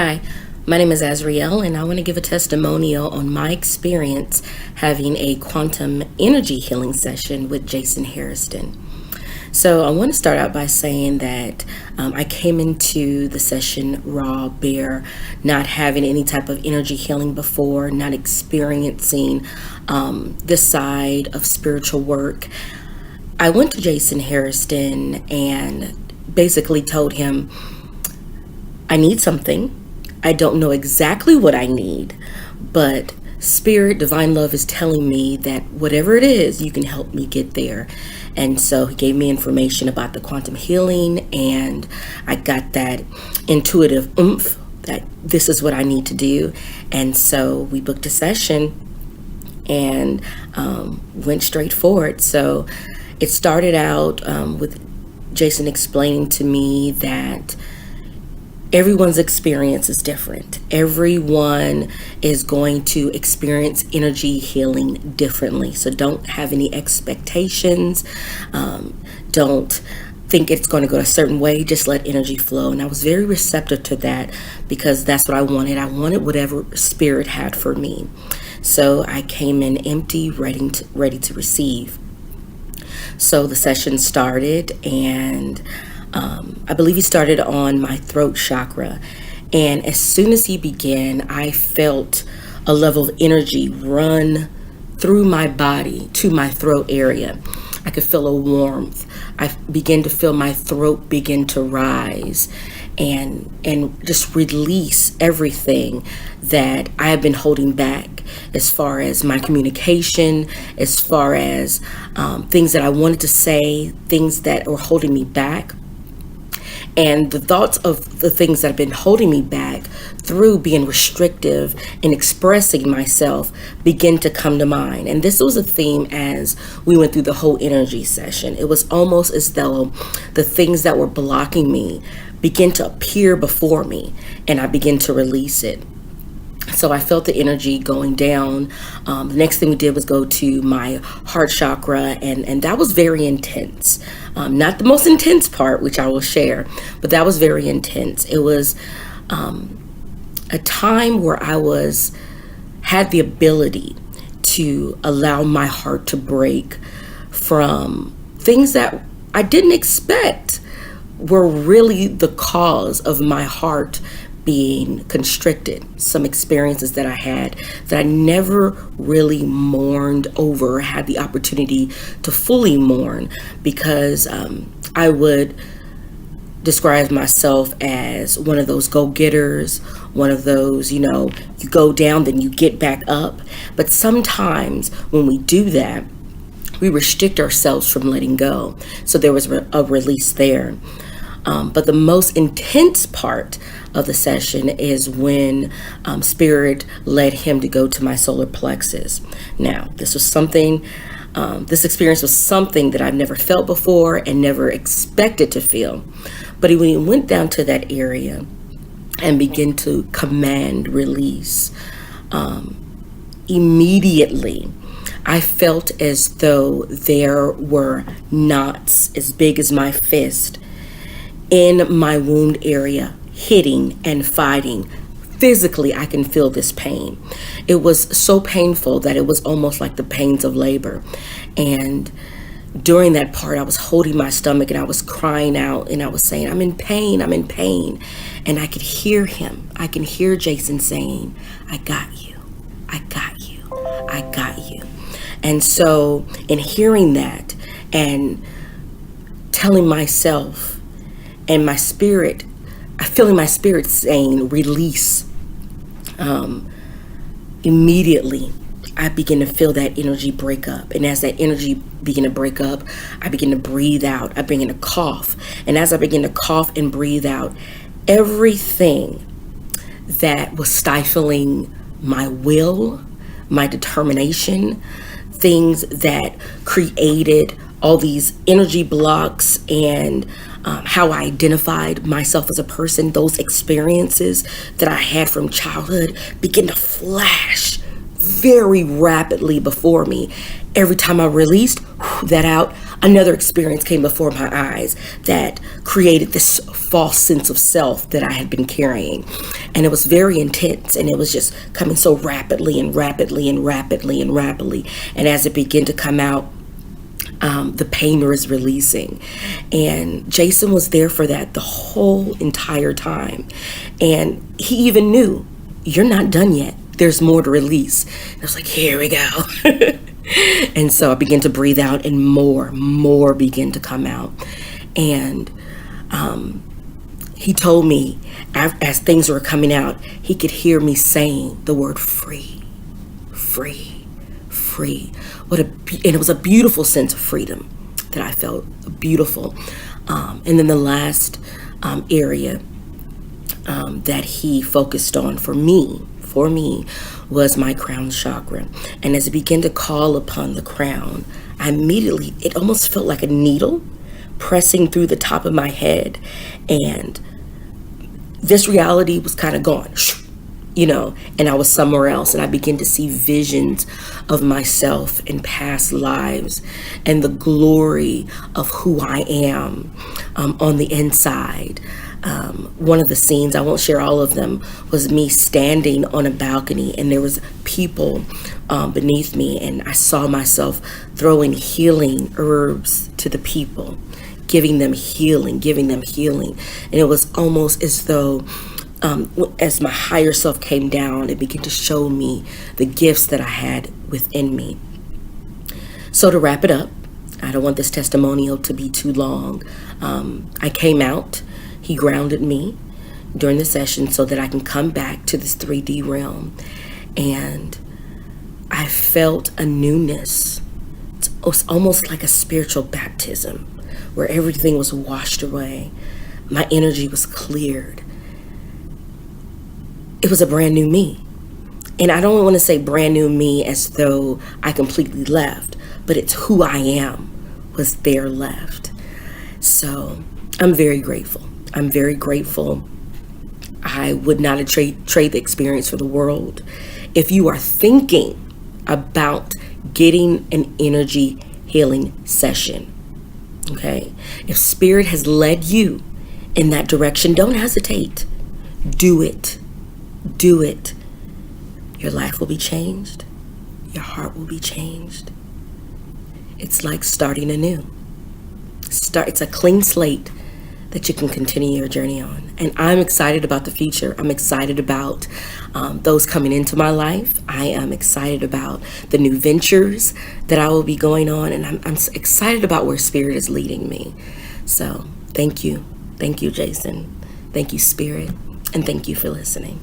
Hi, my name is Asriel, and I want to give a testimonial on my experience having a quantum energy healing session with Jason Harrison. So I want to start out by saying that I came into the session raw, bare, not having any type of energy healing before, not experiencing this side of spiritual work. I went to Jason Harrison and basically told him, I need something. I don't know exactly what I need, but Spirit, Divine Love is telling me that whatever it is, you can help me get there. And so he gave me information about the quantum healing, and I got that intuitive oomph that this is what I need to do. And so we booked a session and went straight forward. So it started out with Jason explaining to me that everyone's experience is different. Everyone is going to experience energy healing differently. So don't have any expectations. Don't think it's going to go a certain way. Just let energy flow. And I was very receptive to that because that's what I wanted. I wanted whatever Spirit had for me. So I came in empty, ready to receive. So the session started, and I believe he started on my throat chakra. And as soon as he began, I felt a level of energy run through my body to my throat area. I could feel a warmth. I began to feel my throat begin to rise and just release everything that I have been holding back as far as my communication, as far as things that I wanted to say, things that were holding me back. And the thoughts of the things that have been holding me back through being restrictive and expressing myself begin to come to mind. And this was a theme as we went through the whole energy session. It was almost as though the things that were blocking me begin to appear before me, and I begin to release it. So I felt the energy going down. The next thing we did was go to my heart chakra, and that was very intense. Not the most intense part, which I will share, but that was very intense. It was a time where I had the ability to allow my heart to break from things that I didn't expect were really the cause of my heart being constricted. Some experiences that I had that I never really mourned over, had the opportunity to fully mourn, because I would describe myself as one of those go-getters, one of those, you go down, then you get back up. But sometimes when we do that, we restrict ourselves from letting go. So there was a release there. But the most intense part of the session is when Spirit led him to go to my solar plexus. Now, this experience was something that I've never felt before and never expected to feel. But when he went down to that area and began to command release, immediately I felt as though there were knots as big as my fist in my wound area, hitting and fighting. Physically, I can feel this pain. It was so painful that it was almost like the pains of labor. And during that part, I was holding my stomach and I was crying out and I was saying, I'm in pain, I'm in pain. And I could hear him. I can hear Jason saying, I got you, I got you, I got you. And so in hearing that and telling myself, and my spirit, feeling my spirit saying release, immediately I begin to feel that energy break up. And as that energy begin to break up, I begin to breathe out. I begin to cough. And as I begin to cough and breathe out, everything that was stifling my will, my determination, things that created all these energy blocks and how I identified myself as a person, those experiences that I had from childhood begin to flash very rapidly before me. Every time I released that out, another experience came before my eyes that created this false sense of self that I had been carrying. And it was very intense, and it was just coming so rapidly and rapidly and rapidly and rapidly. And as it began to come out, the pain was releasing. And Jason was there for that the whole entire time. And he even knew, you're not done yet. There's more to release. And I was like, here we go. And so I began to breathe out, and more began to come out. And he told me, as things were coming out, he could hear me saying the word free, free, free. And it was a beautiful sense of freedom that I felt, beautiful. And then the last area that he focused on for me was my crown chakra. And as I began to call upon the crown, I immediately, it almost felt like a needle pressing through the top of my head. And this reality was kind of gone, and I was somewhere else. And I began to see visions of myself in past lives and the glory of who I am on the inside. One of the scenes, I won't share all of them, was me standing on a balcony, and there was people beneath me, and I saw myself throwing healing herbs to the people, giving them healing. And it was almost as though as my higher self came down, it began to show me the gifts that I had within me. So to wrap it up, I don't want this testimonial to be too long. I came out. He grounded me during the session so that I can come back to this 3D realm. And I felt a newness. It was almost like a spiritual baptism where everything was washed away. My energy was cleared. It was a brand new me. And I don't want to say brand new me as though I completely left, but it's who I am was there left. So I'm very grateful. I would not trade the experience for the world. If you are thinking about getting an energy healing session, okay? If Spirit has led you in that direction, don't hesitate. Do it. Your life will be changed. Your heart will be changed. It's like starting anew. It's a clean slate that you can continue your journey on. And I'm excited about the future. I'm excited about those coming into my life. I am excited about the new ventures that I will be going on. And I'm excited about where Spirit is leading me. So thank you. Thank you, Jason. Thank you, Spirit. And thank you for listening.